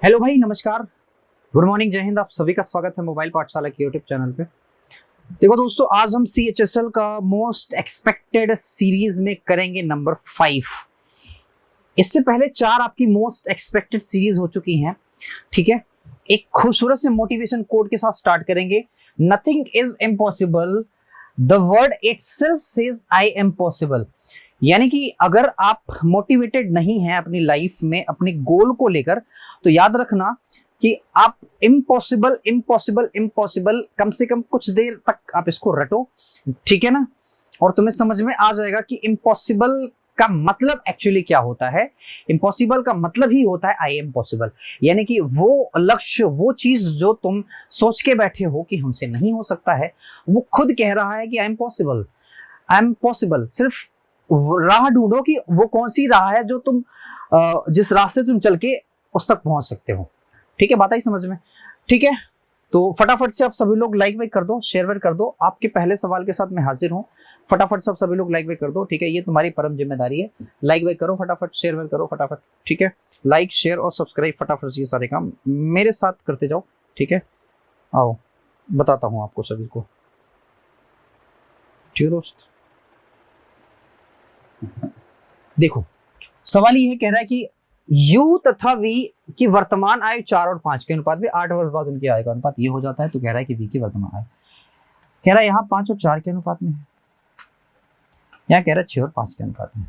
Hello भाई, नमस्कार, good morning, जय हिंद। आप सभी का स्वागत है मोबाइल पाठशाला के यूट्यूब चैनल पे। देखो दोस्तों, आज हम CHSL का मोस्ट एक्सपेक्टेड सीरीज में करेंगे नंबर 5। इससे पहले 4 आपकी मोस्ट एक्सपेक्टेड सीरीज हो चुकी हैं, ठीक है। एक खूबसूरत से मोटिवेशन कोड के साथ स्टार्ट करेंगे। Nothing is impossible, the word itself says I am possible. यानी कि अगर आप मोटिवेटेड नहीं हैं अपनी लाइफ में अपने गोल को लेकर, तो याद रखना कि आप इम्पॉसिबल इम्पॉसिबल इम्पॉसिबल कम से कम कुछ देर तक आप इसको रटो, ठीक है ना। और तुम्हें समझ में आ जाएगा कि इम्पॉसिबल का मतलब एक्चुअली क्या होता है। इम्पॉसिबल का मतलब ही होता है आई एम पॉसिबल। यानी कि वो लक्ष्य, वो चीज जो तुम सोच के बैठे हो कि हमसे नहीं हो सकता है, वो खुद कह रहा है कि I am possible, I am possible. सिर्फ राह ढूंढो कि वो कौन सी राह है जो तुम जिस रास्ते तुम चल के उस तक पहुंच सकते हो, ठीक है। बात आई समझ में, ठीक है। तो फटाफट से आप सभी लोग लाइक वाइक कर दो, शेयर वेयर कर दो। आपके पहले सवाल के साथ मैं हाजिर हूँ। फटाफट से आप सभी लोग लाइक वाइक कर दो, ठीक है। ये तुम्हारी परम जिम्मेदारी है। लाइक वाइक करो फटाफट, शेयर वेयर करो फटाफट, ठीक है। लाइक, शेयर और सब्सक्राइब फटाफट से ये सारे काम मेरे साथ करते जाओ, ठीक है। आओ बताता हूँ आपको सभी को, ठीक है दोस्त। देखो, सवाल ये है, कह रहा है कि U तथा V की वर्तमान आयु 4 और 5 के अनुपात में 8 वर्ष बाद उनकी आयु का अनुपात ये हो जाता है। तो कह रहा है कि V की वर्तमान आयु, कह रहा है यहाँ 5 और 4 के अनुपात में है, यहाँ कह रहा है 6 और 5 के अनुपात में।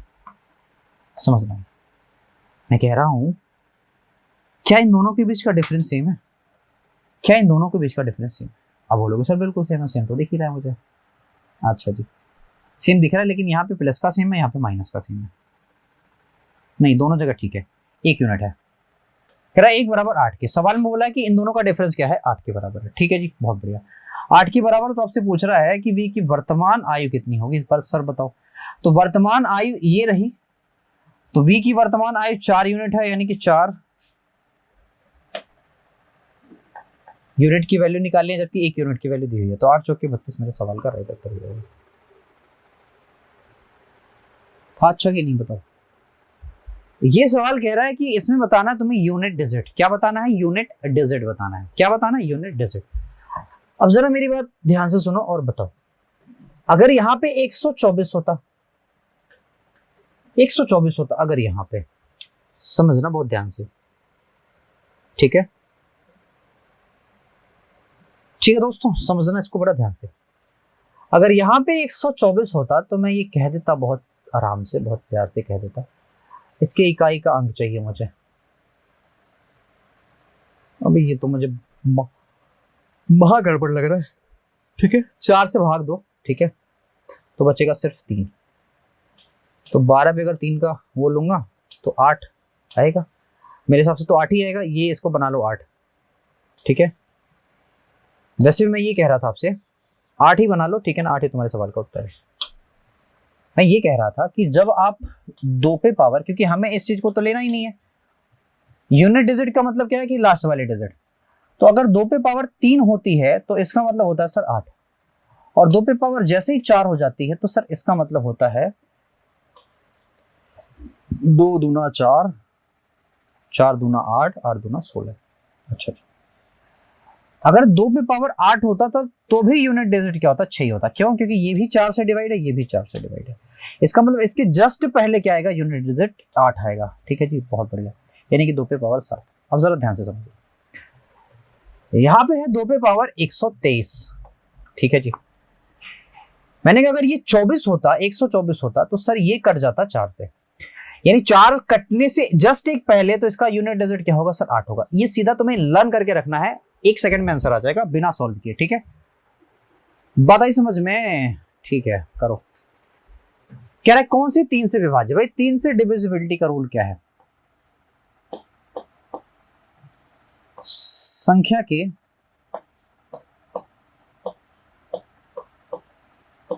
समझ रहा है मैं कह रहा हूं, क्या इन दोनों के बीच का डिफरेंस सेम है? क्या इन दोनों के बीच का डिफरेंस सेम है? अब बोलोगे सर बिल्कुल सेम है, सेम तो दिख ही रहा है मुझे। अच्छा जी, सेम दिख रहा है, लेकिन यहाँ पे प्लस का सेम है, यहाँ पे माइनस का सेम है। नहीं, दोनों जगह ठीक है, 1 यूनिट है। कह रहा है 1 बराबर 8 के। सवाल में बोला है कि इन दोनों का डिफरेंस क्या है, 8 के बराबर है, ठीक है जी, बहुत बढ़िया। 8 के बराबर, तो आपसे पूछ रहा है कि V की वर्तमान आयु कितनी होगी, पर सर बताओ। तो वर्तमान आयु ये रही, तो V की वर्तमान आयु 4 यूनिट है, यानी कि 4 यूनिट की वैल्यू निकालनी है, जबकि 1 यूनिट की वैल्यू दी हुई है। तो 8 चौके 32 मेरे सवाल का राइट उत्तर हो जाएगा। अच्छा कि नहीं बताओ। ये सवाल कह रहा है कि इसमें बताना है तुम्हें यूनिट डिजिट। क्या बताना है? यूनिट डिजिट बताना है। क्या बताना है? Unit digit. अब जरा मेरी बात ध्यान से सुनो और बताओ, अगर यहां पे 124 होता, 124 होता अगर यहां पे, समझना बहुत ध्यान से, ठीक है, ठीक है दोस्तों, समझना इसको बड़ा ध्यान से। अगर यहां पे 124 होता तो मैं ये कह देता, बहुत आराम से, बहुत प्यार से कह देता, इसके इकाई का अंक चाहिए मुझे। अभी ये तो मुझे महा गड़बड़ लग रहा है, ठीक है। 4 से भाग दो, ठीक है, तो बचेगा सिर्फ 3। तो 12 पे अगर 3 का वो लूंगा तो 8 आएगा मेरे हिसाब से, तो 8 ही आएगा। ये इसको बना लो 8, ठीक है। वैसे भी मैं ये कह रहा था आपसे 8 ही बना लो, ठीक है ना। 8 ही तुम्हारे सवाल का उत्तर है। मैं ये कह रहा था कि जब आप 2 पे पावर, क्योंकि हमें इस चीज को तो लेना ही नहीं है, यूनिट डिजिट का मतलब क्या है कि लास्ट वाली डिजिट। तो अगर 2 पे पावर 3 होती है तो इसका मतलब होता है सर 8, और 2 पे पावर जैसे ही 4 हो जाती है तो सर इसका मतलब होता है 2 दूना 4, 4 दूना 8, 8 दूना 16। अच्छा, अगर 2 पे पावर 8 होता तो भी यूनिट डिजिट क्या होता? 6 होता। क्यों? क्योंकि ये भी 4 से डिवाइड है, ये भी 4 से डिवाइड है। इसका मतलब इसके जस्ट पहले क्या आएगा? यूनिट डिजिट 8 आएगा, ठीक है जी, बहुत बढ़िया। यानी कि 2 पे पावर 7। अब जरा ध्यान से समझो, यहां पे है 2 पे पावर 123, ठीक है जी। मैंने कहा अगर ये 24 होता, 124 होता, तो सर ये कट जाता 4 से, यानी 4 कटने से जस्ट एक पहले, तो इसका यूनिट डिजिट क्या होगा सर? 8 होगा। ये सीधा तुम्हें लर्न करके रखना है, 1 सेकंड में आंसर आ जाएगा बिना सॉल्व किए, ठीक है। बात आई समझ में? ठीक है, करो। कह रहा है कौन सी 3 से विभाज्य? भाई 3 से डिविजिबिलिटी का रूल क्या है? संख्या के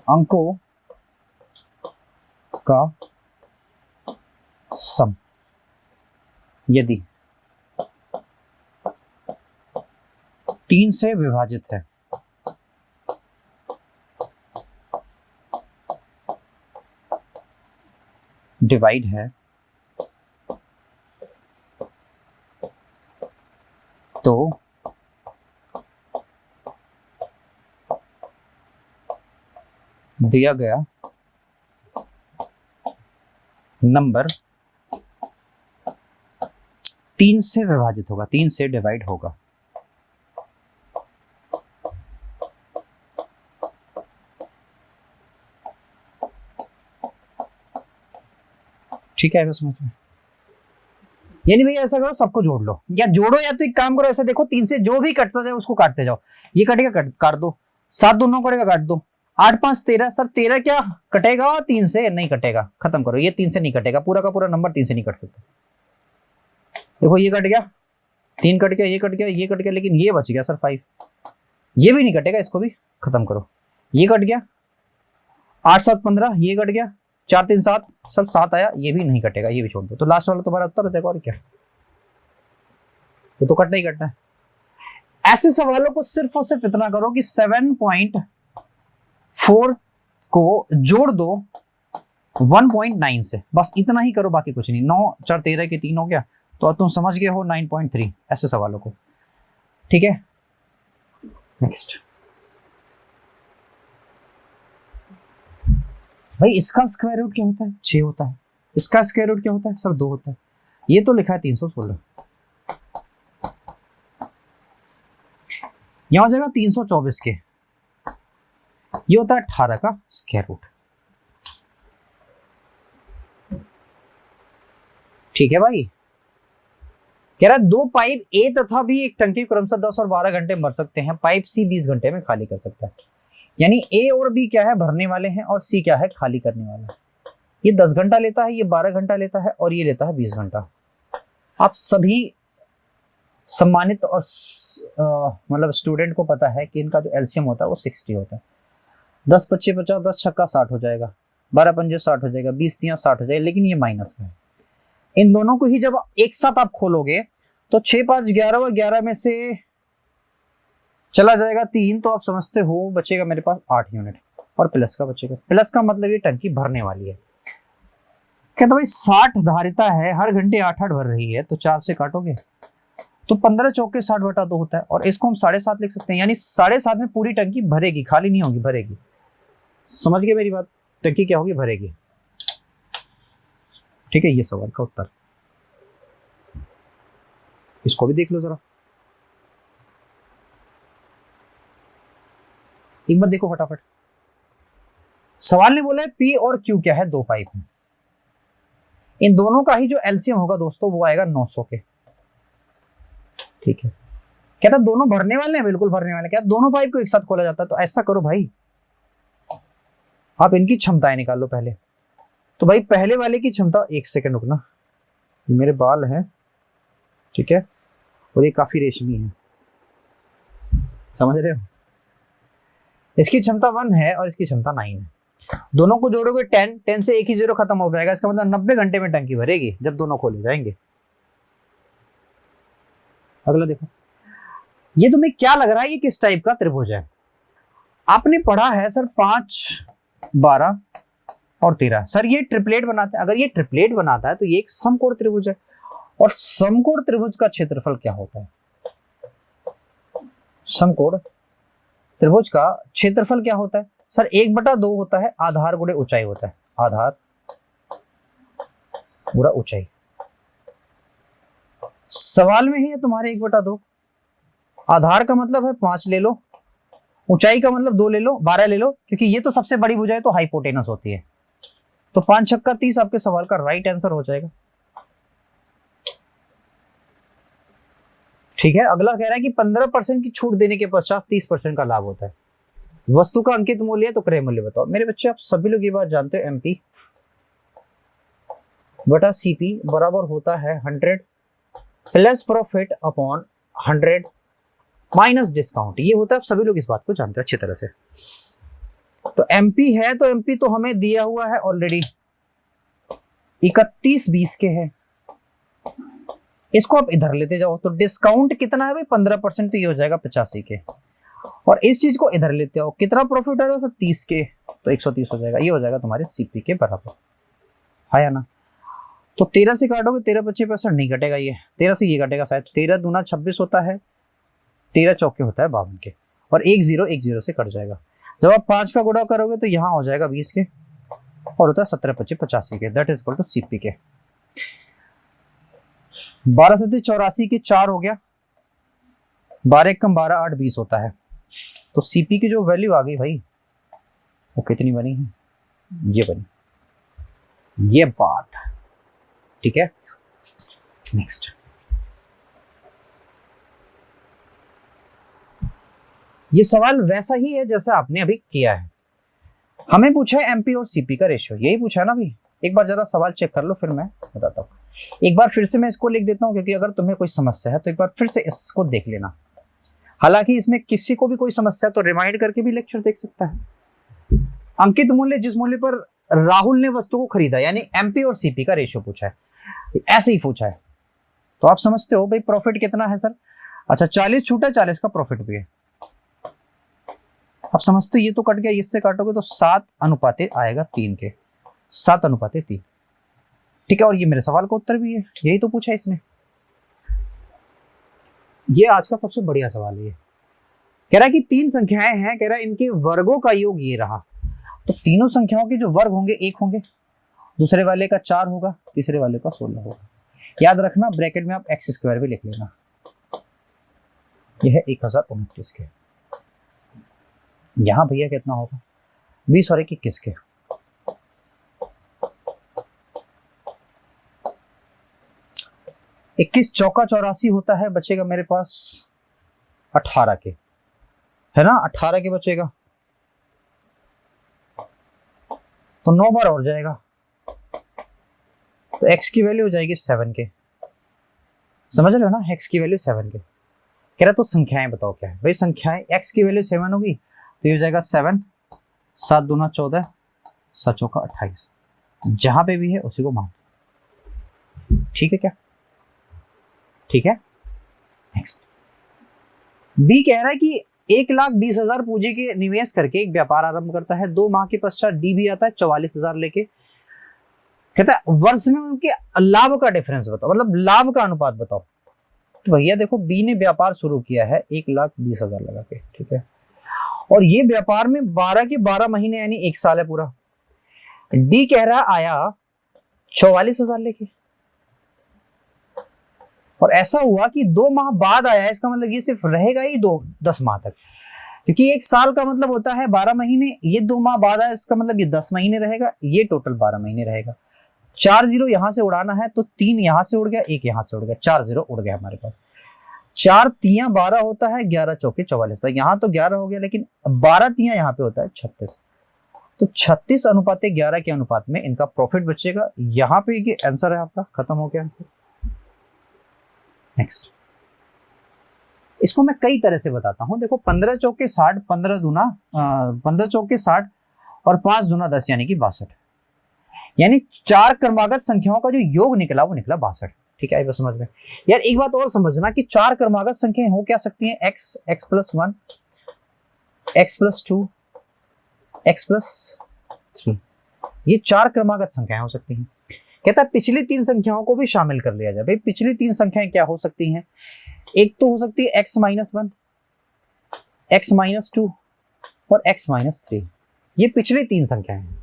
अंकों का सम यदि 3 से विभाजित है डिवाइड है दिया गया नंबर 3 से विभाजित होगा, 3 से डिवाइड होगा। ठीक है, समझ में? यानी भैया ऐसा करो, सबको जोड़ लो या जोड़ो, या तो एक काम करो, ऐसा देखो 3 से जो भी कटता जाए उसको काटते जाओ। ये कटेगा काट दो, 7 दोनों कटेगा काट दो, 8 5 13। सर 13 क्या कटेगा? 3 से नहीं कटेगा, खत्म करो। ये 3 से नहीं कटेगा, पूरा का पूरा नंबर 3 से नहीं कट सकता। देखो ये कट गया, 3 कट गया, ये कट गया, ये कट गया, लेकिन ये बच गया सर 5। ये भी नहीं कटेगा, इसको भी खत्म करो। ये कट गया, 8 7 15, ये कट गया, 4 3 7, सर 7 आया, ये भी नहीं कटेगा, ये भी छोड़ दो। तो लास्ट वाला तुम्हारा उत्तर हो जाएगा, और क्या। तो कटना ही कटना है। ऐसे सवालों को सिर्फ और सिर्फ इतना करो कि 7.4 को जोड़ दो 1.9 से, बस इतना ही करो, बाकी कुछ नहीं। 9 4 13 के 3 हो गया, तो तुम समझ गए हो 9.3। ऐसे सवालों को, ठीक है। नेक्स्ट भाई, इसका स्क्वायर रूट क्या होता है? 6 होता है। इसका स्क्वायर रूट क्या होता है? सर 2 होता है। ये तो लिखा है 316, यहां हो जाएगा 324 के, ये होता है 18 का स्क्वायर रूट। ठीक है भाई, कह रहा है 2 पाइप ए तथा भी एक टंकी क्रमशः 10 और 12 घंटे भर सकते हैं, पाइप सी 20 घंटे में खाली कर सकता है। यानी ए और बी क्या है? भरने वाले हैं, और सी क्या है? खाली करने वाला है। ये 10 घंटा लेता है, ये 12 घंटा लेता है, और ये लेता है 20 घंटा। आप सभी सम्मानित और मतलब स्टूडेंट को पता है कि इनका जो एलसीएम होता है वो 60 होता है। 10 25 50, 10 छक्का 60 हो जाएगा, 12 पंजे 60 हो जाएगा, 20 तियां 60 हो जाएगा, लेकिन ये माइनस में है। इन दोनों को ही जब एक साथ आप खोलोगे तो 6 5 11 और 11 में से चला जाएगा 3, तो आप समझते हो बचेगा मेरे पास 8 यूनिट, और प्लस का बचेगा। प्लस का मतलब ये टंकी भरने वाली है। कहता भाई 60 धारिता है, हर घंटे 8 8 भर रही है, तो 4 से काटोगे तो 15 चौके 60/2 होता है, और इसको हम 7.5 लिख सकते हैं। यानी 7.5 में पूरी टंकी भरेगी, खाली नहीं होगी, भरेगी। समझ गए मेरी बात? टंकी क्या होगी? भरेगी। ठीक है, ये सवाल का उत्तर। इसको भी देख लो जरा, एक बार देखो फटाफट। सवाल ने बोला है पी और क्यू क्या है? 2 पाइप है। इन दोनों का ही जो एलसीएम होगा दोस्तों वो आएगा 900 के। ठीक है, कहता दोनों भरने वाले हैं, बिल्कुल भरने वाले। क्या दोनों पाइप को एक साथ खोला जाता है? तो ऐसा करो भाई, आप इनकी क्षमताएं निकाल लो पहले। तो भाई पहले वाले की क्षमता, 1 सेकंड रुकना, ये मेरे बाल हैं, ठीक है, और ये काफी रेशमी है, समझ रहे हो? इसकी क्षमता 1 है और इसकी क्षमता 9 है। दोनों को जोड़ोगे 10 से एक ही 0 खत्म हो जाएगा। इसका मतलब 90 घंटे में टंकी भरेगी जब दोनों खोले जाएंगे। अगला देखो, ये तुम्हें क्या लग रहा है? ये किस टाइप का त्रिभुज है? आपने पढ़ा है सर 5 12 और 13। सर ये ट्रिपलेट बनाते हैं। अगर ये ट्रिपलेट बनाता है तो ये एक समकोण त्रिभुज है, और समकोण त्रिभुज का क्षेत्रफल क्या होता है? समकोण त्रिभुज का क्षेत्रफल क्या होता है? सर 1/2 होता है, आधार गुणे ऊंचाई होता है, आधार गुणा ऊंचाई। सवाल में ही है तुम्हारे 1/2। आधार का मतलब है 5 ले लो, ऊंचाई का मतलब 2 ले लो, 12 ले लो, क्योंकि ये तो सबसे बड़ी भुजा है तो हाइपोटेनस होती है। तो 5 छक्का 30 आपके सवाल का राइट आंसर हो जाएगा। ठीक है, अगला कह रहा है कि 15% की छूट देने के पश्चात 30% का लाभ होता है। वस्तु का अंकित मूल्य है तो क्रय मूल्य बताओ। मेरे बच्चे आप सभी लोग ये बात जानते हो, एमपी बटा सीपी बराबर होता है 100 plus profit upon 100 minus discount. ये होता है, आप सभी लोग इस बात को जानते हैं अच्छी तरह से। तो एमपी है तो एमपी तो हमें दिया हुआ है ऑलरेडी 31 20 के है। इसको आप इधर लेते जाओ तो डिस्काउंट कितना है भाई? 15%, तो ये हो जाएगा 85 के। और इस चीज को इधर लेते हो, कितना प्रॉफिट है? 30 के, तो 130 हो जाएगा। ये हो जाएगा तुम्हारे सीपी के बराबर, है या ना? तो 13 से काटोगे, 13 25 % नहीं कटेगा, ये 13 से ये कटेगा शायद। 13 दूना 26 होता है, 13 चौके होता है 52 के, और 1 0 1 0 से कट जाएगा। जब आप 5 का गुणा करोगे तो यहाँ हो जाएगा 20 के और होता है 17 25 85 के, that is equal to CP के। 12 से 84 के 4 हो गया, 12 कम 12 8 20 होता है। तो सीपी की जो वैल्यू आ गई भाई वो कितनी बनी है, ये बनी, ये बात ठीक है। नेक्स्ट, ये सवाल वैसा ही है जैसा आपने अभी किया है। हमें पूछा है एमपी और सीपी का रेशियो, यही पूछा है ना भाई। एक बार जरा सवाल चेक कर लो फिर मैं बताता हूँ। एक बार फिर से मैं इसको लिख देता हूँ क्योंकि अगर तुम्हें कोई समस्या है तो एक बार फिर से इसको देख लेना। हालांकि इसमें किसी को भी कोई समस्या है तो रिमाइंड करके भी लेक्चर देख सकता है। अंकित मूल्य, जिस मूल्य पर राहुल ने वस्तु को खरीदा, यानी एमपी और सीपी का रेशियो पूछा है, ऐसे ही पूछा है। तो आप समझते हो भाई प्रॉफिट कितना है सर। अच्छा 40 छूटा, 40 का प्रॉफिट भी है। अब समझते हो, ये तो कट गया, इससे काटोगे तो 7:3 आएगा 3 के, 7:3। ठीक है, और ये मेरे सवाल का उत्तर भी है, यही तो पूछा है इसने। ये आज का सबसे बढ़िया सवाल है। कह रहा है कि 3 संख्याएं हैं, कह रहा है इनके वर्गों का योग ये रहा। तो तीनों संख्याओं के जो वर्ग होंगे 1 होंगे, दूसरे वाले का 4 होगा, तीसरे वाले का 16 होगा। याद रखना ब्रैकेट में आप x² भी लिख लेना। यह है 1029 के। यहां भैया कितना होगा, 20 और 21 के। इक्कीस चौका 84 होता है, बचेगा मेरे पास 18 के, है ना, 18 के बचेगा। तो 9 बार और जाएगा तो x की वैल्यू हो जाएगी 7 के। समझ रहे हो ना, x की वैल्यू 7 के। कह रहा तो संख्याएं बताओ क्या है भाई। संख्याएं, x की वैल्यू 7 होगी तो ये हो जाएगा 7, 7 दूना 14, 7 चौका 28। जहां पे भी है उसी को मान। ठीक है क्या, ठीक है। नेक्स्ट, बी कह रहा है कि 1,20,000 पूंजी के निवेश करके एक व्यापार आरंभ करता है। 2 माह के पश्चात डी भी आता है 44,000 लेके। कहता है वर्ष में उनके लाभ का डिफरेंस बताओ, मतलब लाभ का अनुपात बताओ। तो भैया देखो, बी ने व्यापार शुरू किया है 1,20,000 लगा के, ठीक है, और ये व्यापार में 12 के 12 महीने यानी 1 साल है पूरा। डी कह रहा आया 44,000 लेके, और ऐसा हुआ कि 2 माह बाद आया। इसका मतलब ये सिर्फ रहेगा ही 10 माह तक, क्योंकि 1 साल का मतलब होता है 12 महीने। ये 2 माह बाद आया, इसका मतलब ये 10 महीने रहेगा, ये टोटल 12 महीने रहेगा। 4 जीरो यहां से उड़ाना है तो 3 यहां से उड़ गया, 1 यहां से उड़ गया, 4 जीरो उड़ गया हमारे पास। 4 तिया 12 होता है, 11 चौके 44 होता है। यहाँ तो 11 हो गया, लेकिन 12 तिया यहाँ पे होता है 36। तो 36:11 के अनुपात में इनका प्रॉफिट बचेगा। यहाँ पे ये आंसर है आपका, खत्म हो गया आंसर। नेक्स्ट, इसको मैं कई तरह से बताता हूं। देखो 15 चौके 60, 15 चौके 60 और 5 दूना 10 यानी कि 62, यानी 4 क्रमागत संख्याओं का जो योग निकला वो निकला 62। ठीक है, समझ में। यार एक बात और समझना कि 4 क्रमागत संख्याएं हो क्या सकती हैं, x, x+1, x+2, x+3, ये 4 क्रमागत संख्याएं हो सकती हैं। कहता है पिछली 3 संख्याओं को भी शामिल कर लिया जाए। भाई पिछली 3 संख्याएं क्या हो सकती हैं, एक तो हो सकती है x-1, x-2 और x-3। ये पिछली 3 संख्याएं हैं।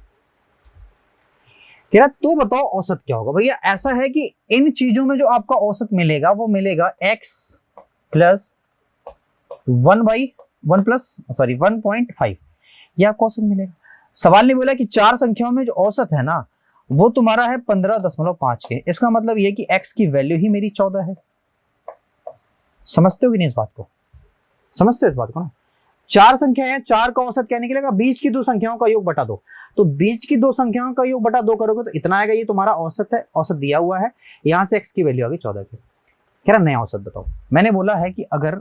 कह रहा तो बताओ औसत क्या होगा। भैया ऐसा है कि इन चीजों में जो आपका औसत मिलेगा वो मिलेगा x+1/1+1.5, ये आपको औसत मिलेगा। सवाल ने बोला कि 4 संख्याओं में जो औसत है ना वो तुम्हारा है 15.5 के। इसका मतलब ये कि x की वैल्यू ही मेरी 14 है। समझते हो कि नहीं इस बात को, समझते हो इस बात को ना। 4 संख्याएं हैं, 4 का औसत क्या निकलेगा, बीच की 2 संख्याओं का योग बटा 2। तो बीच की 2 संख्याओं का योग बटा 2 करोगे तो इतना आएगा, ये तुम्हारा औसत है, औसत दिया हुआ है। यहां से x की वैल्यू आ गई 14 की। कह रहा नया औसत बताओ। मैंने बोला है कि अगर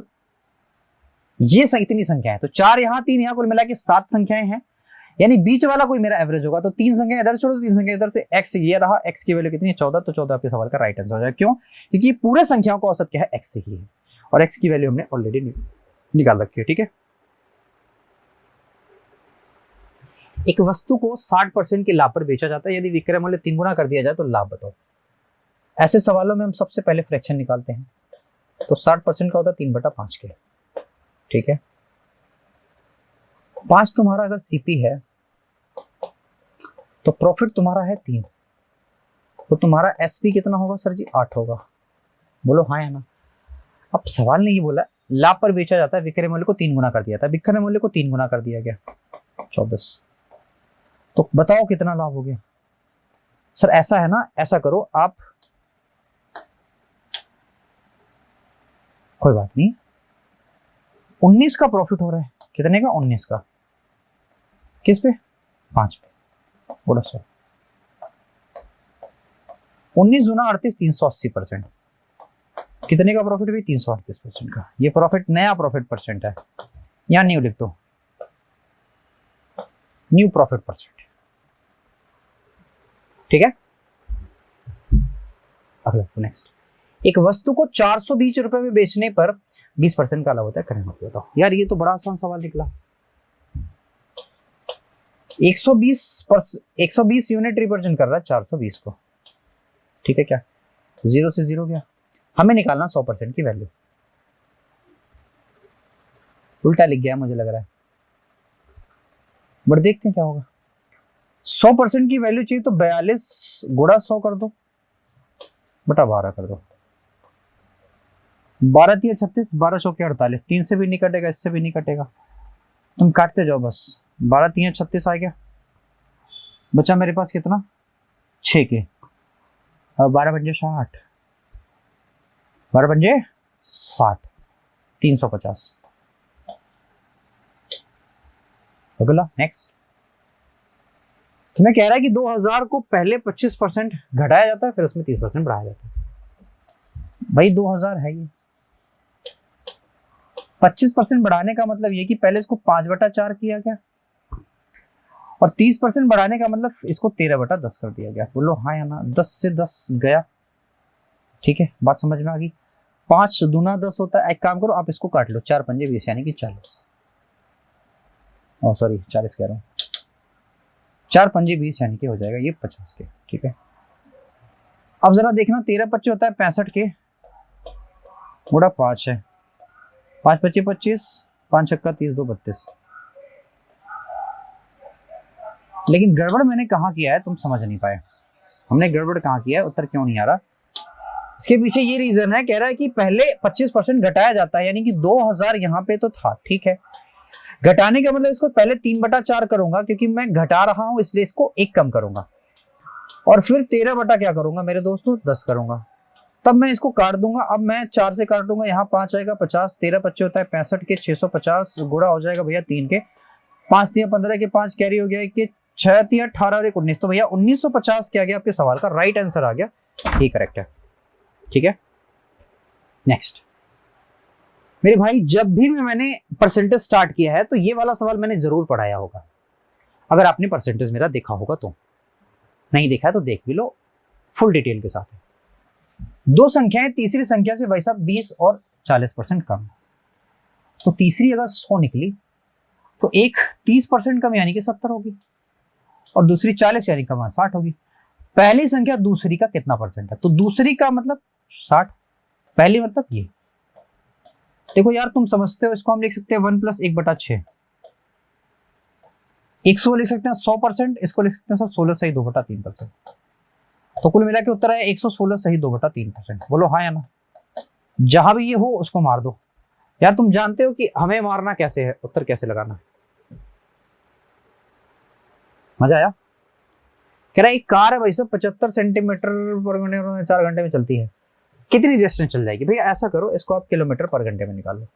ये इतनी संख्याएं, तो 4 यहां 3 यहां, कुल मिला के 7 संख्याएं हैं, यानी बीच वाला कोई मेरा एवरेज होगा। तो 3 संख्या इधर छोड़ो, 3 संख्या इधर से, x ये रहा, x की वैल्यू कितनी है 14। तो 14 आपके सवाल का राइट आंसर हो जाएगा। क्यों, क्योंकि पूरे संख्याओं का औसत क्या है, x ही है, और x की वैल्यू हमने ऑलरेडी निकाल रखी है। ठीक है, एक वस्तु को 60% के लाभ पर बेचा जाता है, यदि विक्रय मूल्य 3 गुना कर दिया जाए तो लाभ बताओ। ऐसे सवालों में हम सबसे पहले फ्रैक्शन निकालते हैं। तो 60% का होता है 3/5 के। ठीक है, 5 तुम्हारा अगर सीपी है तो प्रॉफिट तुम्हारा है 3, तो तुम्हारा एसपी कितना होगा सर जी? 8 होगा। बोलो हाँ या ना। अब सवाल ने ये बोला लाभ पर बेचा जाता है, विक्रय मूल्य को 3 गुना कर दिया था, विक्रय मूल्य को 3 गुना कर दिया गया 24, तो बताओ कितना लाभ हो गया? सर ऐसा है ना, ऐसा करो आप, कोई बात नहीं, 19 का प्रॉफिट हो रहा है, कितने का? 19 का, किस पे? 5 पे। बोलो सर 19 दूना 38, 380%, कितने का प्रॉफिट भी? 338% का। ये प्रॉफिट नया प्रॉफिट परसेंट है, या न्यू लिख दो, न्यू प्रॉफिट परसेंट, ठीक है। अगला नेक्स्ट, एक वस्तु को 420 रुपए में बेचने पर 20% का लाभ होता है, करें मत बताओ। यार ये तो बड़ा आसान सवाल निकला। 120 यूनिट रिप्रेजेंट कर रहा है 420 को, ठीक है क्या? 0 से 0 गया, हमें निकालना 100% की वैल्यू। उल्टा लिख गया मुझे लग रहा है, बट देखते हैं क्या होगा। 100% की वैल्यू चाहिए तो 42 गुणा 100 कर दो, बटा 12 कर दो। 12 3 36, 12 चौके 48, 3 से भी नहीं कटेगा, इससे भी नहीं कटेगा, तुम काटते जाओ बस। 12 3 36 आ गया, बचा मेरे पास कितना? 6 के, और 12 पंजे 60, 12 पंजे 60, 350। अगला नेक्स्ट, तुम्हें कह रहा है कि 2000 को पहले 25% घटाया जाता है, फिर उसमें 30% बढ़ाया जाता है। भाई 2000 है ये, 25% बढ़ाने का मतलब ये कि पहले इसको 5/4 किया गया, और 30% बढ़ाने का मतलब इसको 13/10 कर दिया गया। बोलो हाँ या ना। 10 से 10 गया, ठीक है, बात समझ में आ गई। 5 दूना 10 होता है। एक काम करो, आप इसको काट लो, 4 पंजे 20 यानी कि 40, सॉरी 40 कह रहा हूँ, 4 पंजे 20 यानी कि हो जाएगा ये 50 के, ठीक है। अब जरा देखना, 13 पच्चे होता है 65 के, गुणा 5 है, 5 पच्चे 25, 5 छक्का 30, 2 32। लेकिन गड़बड़ मैंने कहाँ किया है तुम समझ नहीं पाए। हमने गड़बड़ कहाँ किया है, उत्तर क्यों नहीं आ रहा? इसके पीछे ये रीजन है, कह रहा है कि पहले 25% घटाया जाता है, यानी कि 2000 यहाँ पे तो था, ठीक है। घटाने का मतलब इसको पहले 3/4 करूंगा, क्योंकि मैं घटा रहा हूं इसलिए इसको 1 कम करूंगा, और फिर 13 बटा क्या करूंगा मेरे दोस्तों? 10 करूंगा। तब मैं इसको काट दूंगा। अब मैं 4 से काटूंगा, यहाँ 5 आएगा 50, 13 पच्चे होता है 65 के, 650 गुणा हो जाएगा भैया 3 के, 5 3 15 के, 5 कैरी हो गया कि 6 3 18 और 1 19, तो भैया 1950 क्या गया आपके सवाल का राइट आंसर आ गया, ये करेक्ट है, ठीक है। नेक्स्ट मेरे भाई, जब भी मैंने परसेंटेज स्टार्ट किया है तो ये वाला सवाल मैंने जरूर पढ़ाया होगा, अगर आपने परसेंटेज मेरा देखा होगा तो। नहीं देखा है तो देख भी लो, फुल डिटेल के साथ है। 2 संख्याएं तीसरी संख्या से भाई साहब 20 और 40% कम, तो तीसरी अगर 100 निकली तो एक 30% कम यानी कि 70 होगी, और दूसरी 40 यानी कम 60 होगी। पहली संख्या दूसरी का कितना परसेंट है? तो दूसरी का मतलब 60, पहली मतलब ये। देखो यार तुम समझते हो, इसको हम लिख सकते हैं 1 + 1/6। 100 लिख सकते हैं 100%, इसको लिख सकते हैं सर 16 सही 2/3%। तो कुल मिला के उत्तर है 116 सही 2/3%। बोलो हाँ या ना। जहां भी ये हो उसको मार दो। यार तुम जानते हो कि हमें मारना कैसे है, उत्तर कैसे लगाना। मजा आया? कह रहा है एक कार है भाई साहब 75 सेंटीमीटर पर घंटे 4 घंटे में चलती है, कितनी डिस्टेंस चल जाएगी? भैया ऐसा करो, इसको आप किलोमीटर पर घंटे में निकाल लो।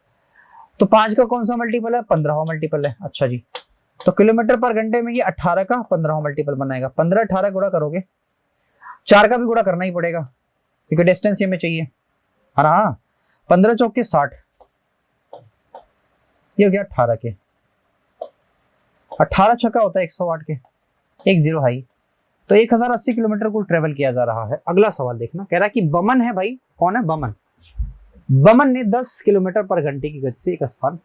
तो 5 का कौन सा मल्टीपल है? 15वां मल्टीपल है। अच्छा जी, तो किलोमीटर पर घंटे में ये 18 का 15वां मल्टीपल बनाएगा। 15 18 गुणा करोगे, 4 का भी गुणा करना ही पड़ेगा क्योंकि डिस्टेंस ये में चाहिए, है ना। 15 चौके 60, ये हो गया 18 के। 18 छक्का होता है 108 के, 1 0 हाई, तो 1080 किलोमीटर को ट्रेवल किया जा रहा है। अगला सवाल देखना, कह रहा है कि बमन है भाई, कौन है? बमन। बमन ने 10 किलोमीटर पर घंटे की गति से एक स्थान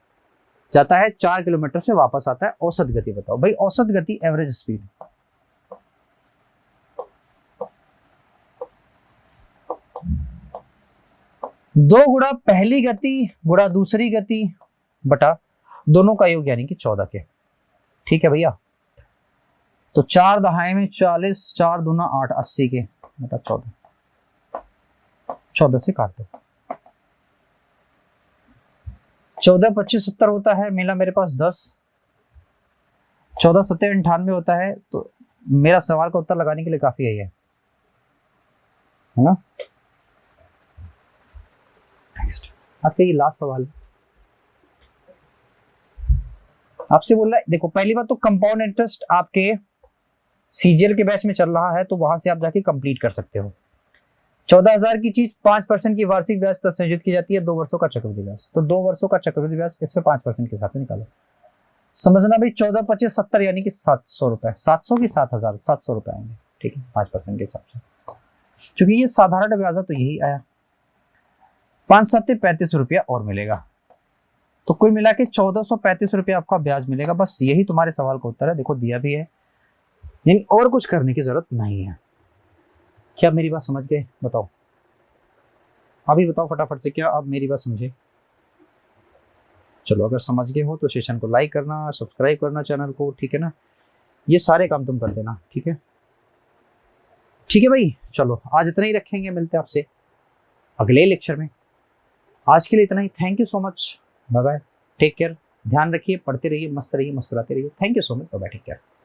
जाता है, 4 किलोमीटर से वापस आता है, औसत गति बताओ। भाई औसत गति, एवरेज स्पीड। दो गुणा पहली गति गुणा दूसरी गति बटा दोनों का योग यानी कि 14 के। ठीक है भैया। तो 4 दहाई में 40, 4 दूना 8, 80 के बटा 14, 14 से काट दो। 14 25 70 होता है, मिला मेरे पास 10। 14 7 98 होता है। तो मेरा सवाल का उत्तर लगाने के लिए काफी है ना। नेक्स्ट आपका ये लास्ट सवाल आपसे बोल रहा है, देखो पहली बात तो कंपाउंड इंटरेस्ट आपके सीजीएल के बैच में चल रहा है, तो वहां से आप जाके कंप्लीट कर सकते हो। 14,000 की चीज 5% की वार्षिक ब्याज तक संयोजित की जाती है, 2 वर्षों का चक्रवृद्धि ब्याज। तो 2 वर्षों का चक्रवृद्धि ब्याज इसमें 5% के हिसाब से निकालो। समझना भाई, 14 25 70 यानी कि 700 रुपए, 700 की 7,000, 700 रुपए आएंगे, ठीक है 5% के हिसाब से। क्योंकि ये साधारण ब्याज है तो यही आया। 5 7 35 रुपया और मिलेगा, तो कुल मिला के 1435 रुपया आपका ब्याज मिलेगा। बस यही तुम्हारे सवाल का उत्तर है। देखो दिया भी है, यानी और कुछ करने की जरूरत नहीं है। क्या आप मेरी बात समझ गए? बताओ अभी बताओ फटाफट से, क्या आप मेरी बात समझे? चलो अगर समझ गए हो तो सेशन को लाइक करना, सब्सक्राइब करना चैनल को, ठीक है ना। ये सारे काम तुम कर देना, ठीक है। ठीक है भाई, चलो आज इतना ही रखेंगे, मिलते हैं आपसे अगले लेक्चर में। आज के लिए इतना ही। Thank you so much, bye bye, take care, ध्यान रखिए, पढ़ते रहिए, मस्त रहिए, मुस्कुराते रहिए। Thank you so much, bye bye, take care.